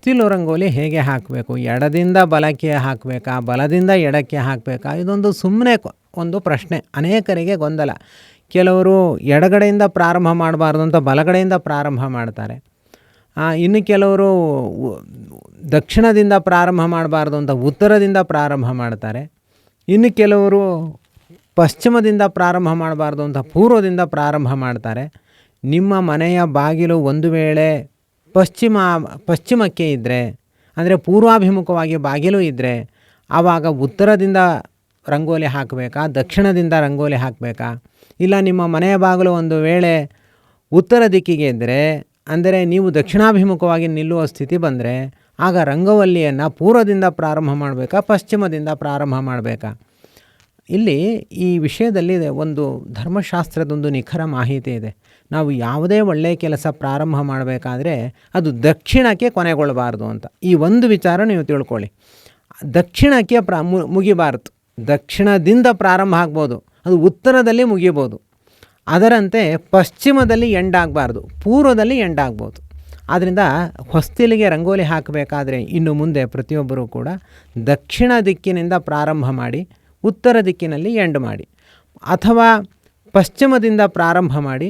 ಹೊಸ್ತಿಲು ರಂಗೋಲಿ ಹೇಗೆ ಹಾಕಬೇಕು, ಎಡದಿಂದ ಬಲಕ್ಕೆ ಹಾಕಬೇಕಾ, ಬಲದಿಂದ ಎಡಕ್ಕೆ ಹಾಕಬೇಕಾ, ಇದೊಂದು ಸುಮ್ಮನೆ ಒಂದು ಪ್ರಶ್ನೆ. ಅನೇಕರಿಗೆ ಗೊಂದಲ. ಕೆಲವರು ಎಡಗಡೆಯಿಂದ ಪ್ರಾರಂಭ ಮಾಡಬಾರ್ದು ಅಂತ ಬಲಗಡೆಯಿಂದ ಪ್ರಾರಂಭ ಮಾಡ್ತಾರೆ. ಇನ್ನು ಕೆಲವರು ದಕ್ಷಿಣದಿಂದ ಪ್ರಾರಂಭ ಮಾಡಬಾರ್ದು ಅಂತ ಉತ್ತರದಿಂದ ಪ್ರಾರಂಭ ಮಾಡ್ತಾರೆ. ಇನ್ನು ಕೆಲವರು ಪಶ್ಚಿಮದಿಂದ ಪ್ರಾರಂಭ ಮಾಡಬಾರ್ದು ಅಂತ ಪೂರ್ವದಿಂದ ಪ್ರಾರಂಭ ಮಾಡ್ತಾರೆ. ನಿಮ್ಮ ಮನೆಯ ಬಾಗಿಲು ಒಂದು ವೇಳೆ ಪಶ್ಚಿಮಕ್ಕೆ ಇದ್ದರೆ, ಅಂದರೆ ಪೂರ್ವಾಭಿಮುಖವಾಗಿ ಬಾಗಿಲು ಇದ್ದರೆ, ಆವಾಗ ಉತ್ತರದಿಂದ ರಂಗೋಲಿ ಹಾಕಬೇಕಾ, ದಕ್ಷಿಣದಿಂದ ರಂಗೋಲಿ ಹಾಕಬೇಕಾ? ಇಲ್ಲ ನಿಮ್ಮ ಮನೆಯ ಬಾಗಿಲು ಒಂದು ವೇಳೆ ಉತ್ತರ ದಿಕ್ಕಿಗೆ ಇದ್ದರೆ, ಅಂದರೆ ನೀವು ದಕ್ಷಿಣಾಭಿಮುಖವಾಗಿ ನಿಲ್ಲುವ ಸ್ಥಿತಿ ಬಂದರೆ, ಆಗ ರಂಗವಲ್ಲಿಯನ್ನು ಪೂರ್ವದಿಂದ ಪ್ರಾರಂಭ ಮಾಡಬೇಕಾ, ಪಶ್ಚಿಮದಿಂದ ಪ್ರಾರಂಭ ಮಾಡಬೇಕಾ? ಇಲ್ಲಿ ಈ ವಿಷಯದಲ್ಲಿ ಒಂದು ಧರ್ಮಶಾಸ್ತ್ರದೊಂದು ನಿಖರ ಮಾಹಿತಿ ಇದೆ. ನಾವು ಯಾವುದೇ ಒಳ್ಳೆಯ ಕೆಲಸ ಪ್ರಾರಂಭ ಮಾಡಬೇಕಾದ್ರೆ ಅದು ದಕ್ಷಿಣಕ್ಕೆ ಕೊನೆಗೊಳ್ಳಬಾರ್ದು ಅಂತ. ಈ ಒಂದು ವಿಚಾರ ನೀವು ತಿಳ್ಕೊಳ್ಳಿ. ದಕ್ಷಿಣಕ್ಕೆ ಮುಗಿಬಾರ್ದು. ದಕ್ಷಿಣದಿಂದ ಪ್ರಾರಂಭ ಆಗ್ಬೋದು, ಅದು ಉತ್ತರದಲ್ಲಿ ಮುಗಿಬೋದು. ಅದರಂತೆ ಪಶ್ಚಿಮದಲ್ಲಿ ಎಂಡಾಗಬಾರ್ದು, ಪೂರ್ವದಲ್ಲಿ ಎಂಡಾಗ್ಬೋದು. ಆದ್ದರಿಂದ ಹೊಸ್ತಿಲಿಗೆ ರಂಗೋಲಿ ಹಾಕಬೇಕಾದ್ರೆ ಇನ್ನು ಮುಂದೆ ಪ್ರತಿಯೊಬ್ಬರೂ ಕೂಡ ದಕ್ಷಿಣ ದಿಕ್ಕಿನಿಂದ ಪ್ರಾರಂಭ ಮಾಡಿ ಉತ್ತರ ದಿಕ್ಕಿನಲ್ಲಿ ಎಂಡ್ ಮಾಡಿ, ಅಥವಾ ಪಶ್ಚಿಮದಿಂದ ಪ್ರಾರಂಭ ಮಾಡಿ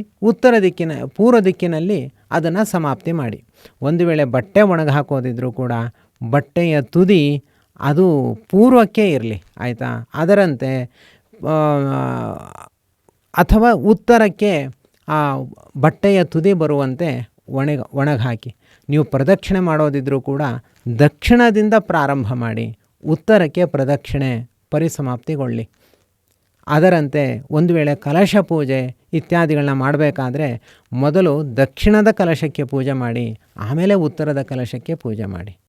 ಪೂರ್ವ ದಿಕ್ಕಿನಲ್ಲಿ ಅದನ್ನು ಸಮಾಪ್ತಿ ಮಾಡಿ. ಒಂದು ವೇಳೆ ಬಟ್ಟೆ ಒಣಗಿ ಹಾಕೋದಿದ್ರೂ ಕೂಡ ಬಟ್ಟೆಯ ತುದಿ ಅದು ಪೂರ್ವಕ್ಕೆ ಇರಲಿ, ಆಯಿತಾ? ಅದರಂತೆ ಅಥವಾ ಉತ್ತರಕ್ಕೆ ಆ ಬಟ್ಟೆಯ ತುದಿ ಬರುವಂತೆ ಒಣಗಿ ಹಾಕಿ. ನೀವು ಪ್ರದಕ್ಷಿಣೆ ಮಾಡೋದಿದ್ರೂ ಕೂಡ ದಕ್ಷಿಣದಿಂದ ಪ್ರಾರಂಭ ಮಾಡಿ ಉತ್ತರಕ್ಕೆ ಪ್ರದಕ್ಷಿಣೆ ಪರಿಸಮಾಪ್ತಿಗೊಳ್ಳಿ. ಅದರಂತೆ ಒಂದು ವೇಳೆ ಕಲಶ ಪೂಜೆ ಇತ್ಯಾದಿಗಳನ್ನ ಮಾಡಬೇಕಾದ್ರೆ ಮೊದಲು ದಕ್ಷಿಣದ ಕಲಶಕ್ಕೆ ಪೂಜೆ ಮಾಡಿ, ಆಮೇಲೆ ಉತ್ತರದ ಕಲಶಕ್ಕೆ ಪೂಜೆ ಮಾಡಿ.